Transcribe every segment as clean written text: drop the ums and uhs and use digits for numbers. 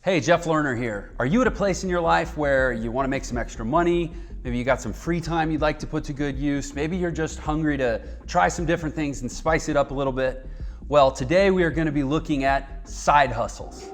Hey, Jeff Lerner here. Are you at a place in your life where you want to make some extra money? Maybe you got some free time you'd like to put to good use. Maybe you're just hungry to try some different things and spice it up a little bit. Well, today we are going to be looking at side hustles.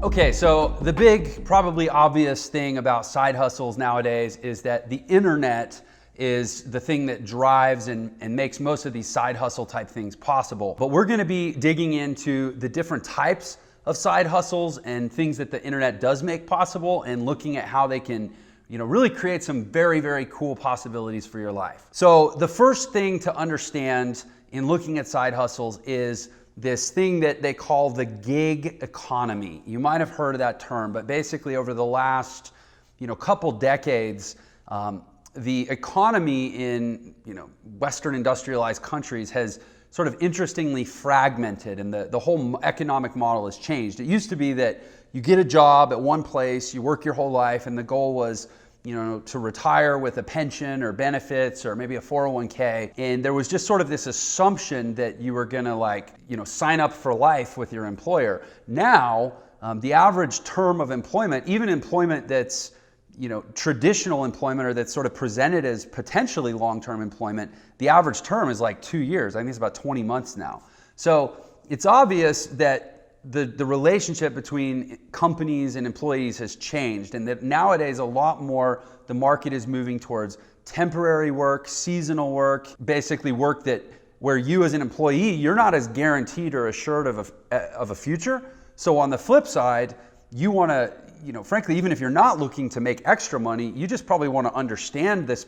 Okay, so the big, probably obvious thing about side hustles nowadays is that the internet is the thing that drives and makes most of these side hustle type things possible. But we're gonna be digging into the different types of side hustles and things that the internet does make possible and looking at how they can really create some very, very cool possibilities for your life. So the first thing to understand in looking at side hustles is this thing that they call the gig economy. You might have heard of that term, but basically over the last couple decades, the economy in Western industrialized countries has sort of interestingly fragmented, and the whole economic model has changed. It used to be that you get a job at one place, you work your whole life, and the goal was to retire with a pension or benefits or maybe a 401k. And there was just sort of this assumption that you were gonna sign up for life with your employer. Now, the average term of employment, even employment that's traditional employment or that's sort of presented as potentially long-term employment, the average term is like 2 years. I think it's about 20 months now. So it's obvious that the relationship between companies and employees has changed, and that nowadays a lot more the market is moving towards temporary work, seasonal work, basically work where you as an employee, you're not as guaranteed or assured of a future. So on the flip side, you want to, frankly, even if you're not looking to make extra money, you just probably want to understand this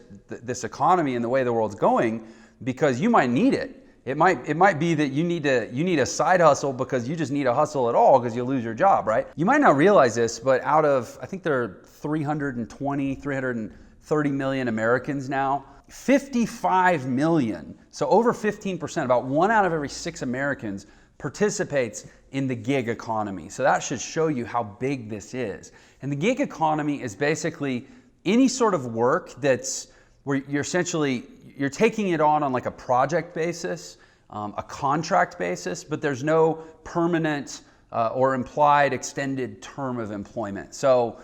economy and the way the world's going, because you might need it. It might be that you need a side hustle because you just need a hustle at all because you lose your job, right? You might not realize this, but out of, I think there are 330 million Americans now, 55 million, so over 15%, about 1 out of every 6 Americans participates in the gig economy. So that should show you how big this is. And the gig economy is basically any sort of work that's where you're taking it on like a project basis, a contract basis, but there's no permanent or implied extended term of employment. So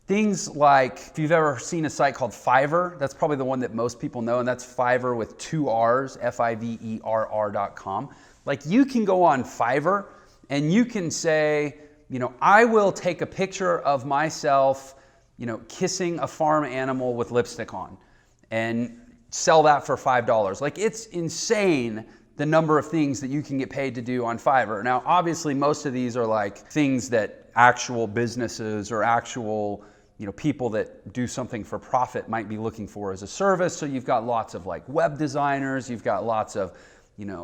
things like, if you've ever seen a site called Fiverr, that's probably the one that most people know, and that's Fiverr with 2 R's, Fiverr.com. Like, you can go on Fiverr and you can say, I will take a picture of myself, kissing a farm animal with lipstick on, and sell that for $5. Like, it's insane the number of things that you can get paid to do on Fiverr. Now, obviously, most of these are like things that actual businesses or actual people that do something for profit might be looking for as a service. So you've got lots of like web designers, you've got lots of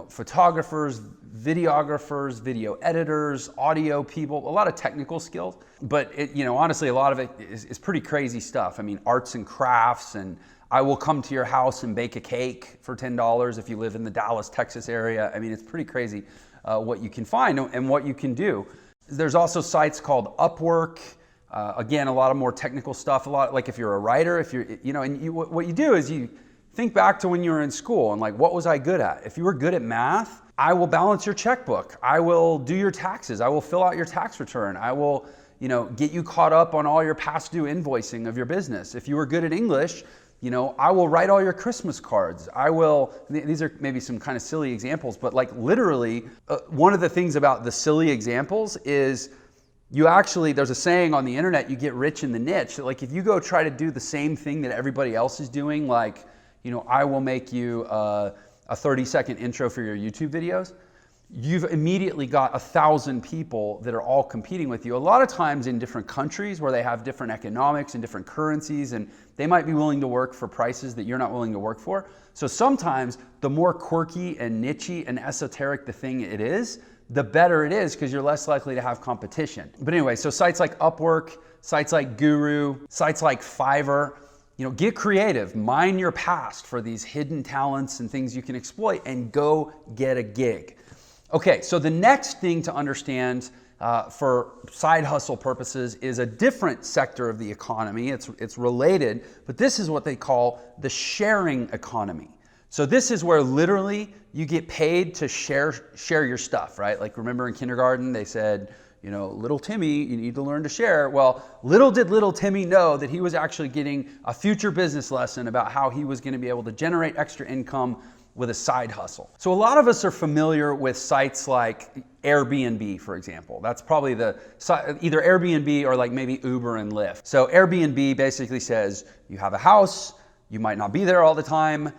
photographers, videographers, video editors, audio people, a lot of technical skills. But honestly, a lot of it is pretty crazy stuff. I mean, arts and crafts, and I will come to your house and bake a cake for $10 if you live in the Dallas, Texas area. I mean, it's pretty crazy what you can find and what you can do. There's also sites called Upwork. Again, a lot of more technical stuff. A lot, like if you're a writer, what you do is you think back to when you were in school and like, what was I good at? If you were good at math, I will balance your checkbook. I will do your taxes. I will fill out your tax return. I will, get you caught up on all your past due invoicing of your business. If you were good at English, I will write all your Christmas cards. These are maybe some kind of silly examples, but like literally, one of the things about the silly examples is there's a saying on the internet, you get rich in the niche. Like, if you go try to do the same thing that everybody else is doing, like, I will make you a 30-second intro for your YouTube videos, you've immediately got 1,000 people that are all competing with you. A lot of times in different countries where they have different economics and different currencies, and they might be willing to work for prices that you're not willing to work for. So sometimes the more quirky and niche-y and esoteric the thing it is, the better it is, because you're less likely to have competition. But anyway, so sites like Upwork, sites like Guru, sites like Fiverr, get creative, mine your past for these hidden talents and things you can exploit, and go get a gig. Okay, so the next thing to understand for side hustle purposes is a different sector of the economy. It's related, but this is what they call the sharing economy. So this is where literally you get paid to share your stuff, right? Like remember in kindergarten, they said, you know, little Timmy, you need to learn to share. Well, little did little Timmy know that he was actually getting a future business lesson about how he was going to be able to generate extra income with a side hustle. So a lot of us are familiar with sites like Airbnb, for example. That's probably either Airbnb or like maybe Uber and Lyft. So Airbnb basically says you have a house, you might not be there all the time.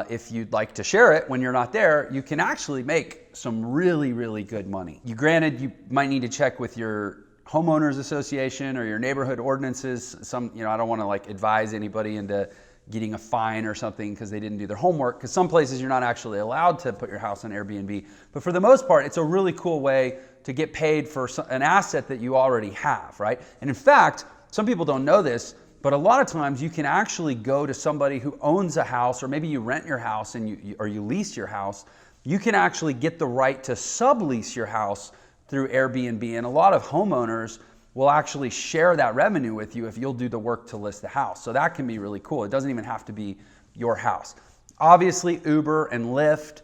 If you'd like to share it when you're not there, you can actually make some really, really good money. Granted, you might need to check with your homeowners association or your neighborhood ordinances. I don't want to like advise anybody into getting a fine or something because they didn't do their homework, because some places you're not actually allowed to put your house on Airbnb. But for the most part, it's a really cool way to get paid for an asset that you already have, right? And in fact, some people don't know this, but a lot of times you can actually go to somebody who owns a house, or maybe you rent your house and you lease your house. You can actually get the right to sublease your house through Airbnb, and a lot of homeowners will actually share that revenue with you if you'll do the work to list the house. So that can be really cool. It doesn't even have to be your house. Obviously, Uber and Lyft,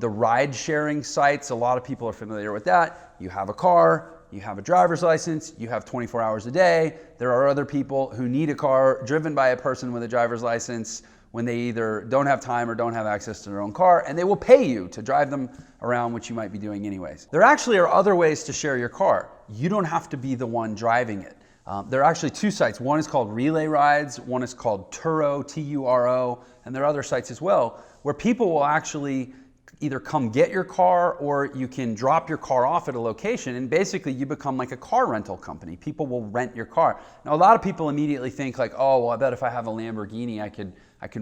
the ride sharing sites, a lot of people are familiar with that. You have a car, you have a driver's license, you have 24 hours a day. There are other people who need a car driven by a person with a driver's license when they either don't have time or don't have access to their own car, and they will pay you to drive them around, which you might be doing anyways. There actually are other ways to share your car. You don't have to be the one driving it. There are actually two sites. One is called Relay Rides, one is called Turo, T-U-R-O, and there are other sites as well where people will actually either come get your car, or you can drop your car off at a location, and basically you become like a car rental company. People will rent your car. Now, a lot of people immediately think like, oh, well, I bet if I have a Lamborghini, I can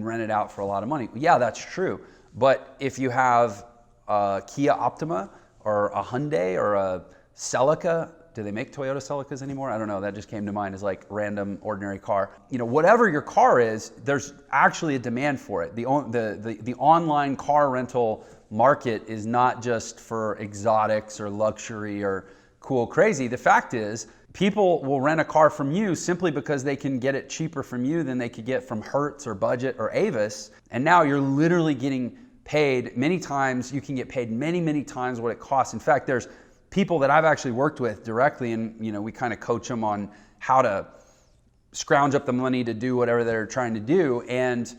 rent it out for a lot of money. Yeah, that's true. But if you have a Kia Optima or a Hyundai or a Celica, do they make Toyota Celicas anymore? I don't know. That just came to mind as like random ordinary car. You know, whatever your car is, there's actually a demand for it. The online car rental market is not just for exotics or luxury or cool crazy. The fact is, people will rent a car from you simply because they can get it cheaper from you than they could get from Hertz or Budget or Avis. And now you're literally getting paid many times. You can get paid many, many times what it costs. In fact, there's people that I've actually worked with directly, and we kind of coach them on how to scrounge up the money to do whatever they're trying to do. And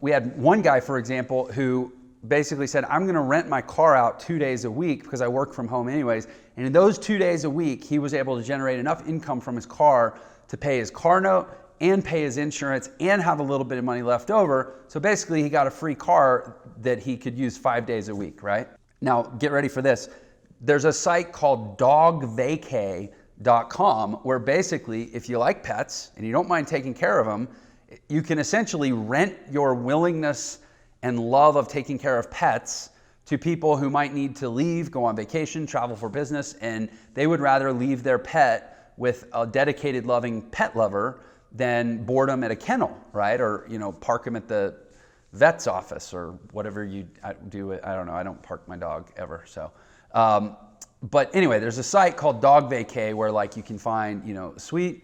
we had one guy, for example, who basically said, I'm going to rent my car out 2 days a week because I work from home anyways. And in those 2 days a week, he was able to generate enough income from his car to pay his car note and pay his insurance and have a little bit of money left over. So basically he got a free car that he could use 5 days a week, right? Now, get ready for this. There's a site called dogvacay.com where basically if you like pets and you don't mind taking care of them, you can essentially rent your willingness and love of taking care of pets to people who might need to leave, go on vacation, travel for business, and they would rather leave their pet with a dedicated, loving pet lover than board them at a kennel, right? Or, park them at the vet's office or whatever you do. I don't know. I don't park my dog ever. So, but anyway, there's a site called Dog Vacay where like you can find, sweet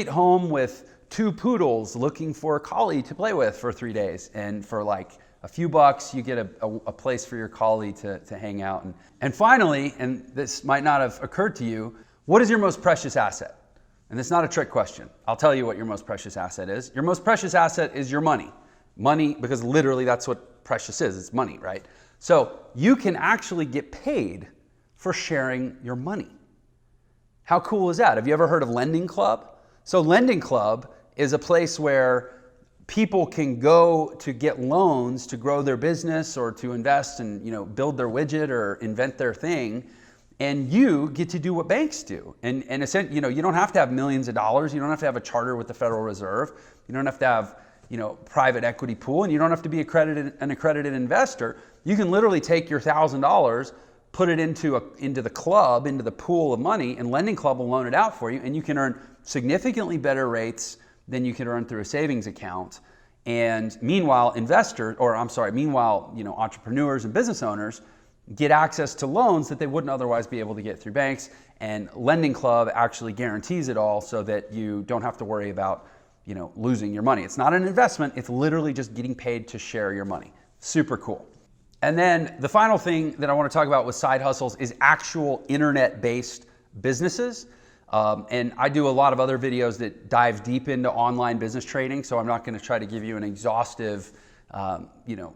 home with 2 poodles looking for a collie to play with for 3 days. And for like a few bucks, you get a place for your collie to hang out. And finally, and this might not have occurred to you, what is your most precious asset? And it's not a trick question. I'll tell you what your most precious asset is. Your most precious asset is your money. Money, because literally that's what precious is. It's money, right? So you can actually get paid for sharing your money. How cool is that? Have you ever heard of Lending Club? So Lending Club is a place where people can go to get loans to grow their business or to invest and build their widget or invent their thing, and you get to do what banks do. And essentially, you don't have to have millions of dollars. You don't have to have a charter with the Federal Reserve. You don't have to have private equity pool, and you don't have to be an accredited investor. You can literally take your $1,000, put it into the club, into the pool of money, and Lending Club will loan it out for you, and you can earn significantly better rates than you could earn through a savings account. And meanwhile, entrepreneurs and business owners, get access to loans that they wouldn't otherwise be able to get through banks. And Lending Club actually guarantees it all so that you don't have to worry about, losing your money. It's not an investment. It's literally just getting paid to share your money. Super cool. And then the final thing that I want to talk about with side hustles is actual internet-based businesses. And I do a lot of other videos that dive deep into online business trading. So I'm not going to try to give you an exhaustive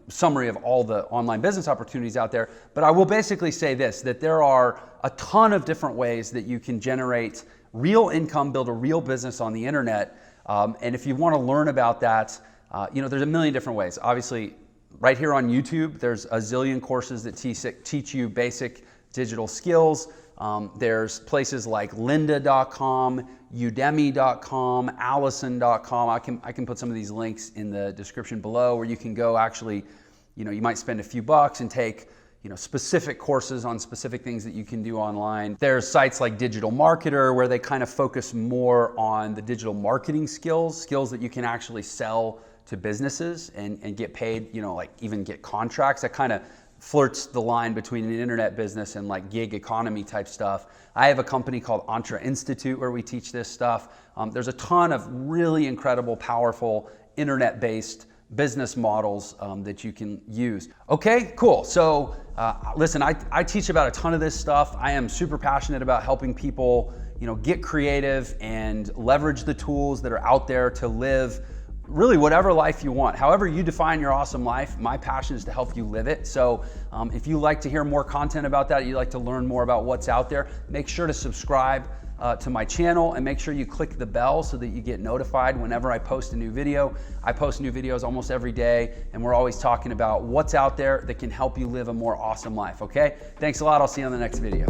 summary of all the online business opportunities out there. But I will basically say this, that there are a ton of different ways that you can generate real income, build a real business on the internet. And if you want to learn about that, there's a million different ways. Obviously, right here on YouTube, there's a zillion courses that teach you basic digital skills. There's places like lynda.com, udemy.com, allison.com. I can put some of these links in the description below where you can go actually, you might spend a few bucks and take, specific courses on specific things that you can do online. There's sites like Digital Marketer where they kind of focus more on the digital marketing skills that you can actually sell to businesses and get paid, like even get contracts. That kind of flirts the line between an internet business and like gig economy type stuff. I have a company called Entre Institute where we teach this stuff. There's a ton of really incredible, powerful internet-based business models that you can use. Okay, cool. So listen, I teach about a ton of this stuff. I am super passionate about helping people, get creative and leverage the tools that are out there to live really whatever life you want. However you define your awesome life, my passion is to help you live it. So if you like to hear more content about that, you'd like to learn more about what's out there, make sure to subscribe to my channel and make sure you click the bell so that you get notified whenever I post a new video. I post new videos almost every day, and we're always talking about what's out there that can help you live a more awesome life, okay? Thanks a lot. I'll see you on the next video.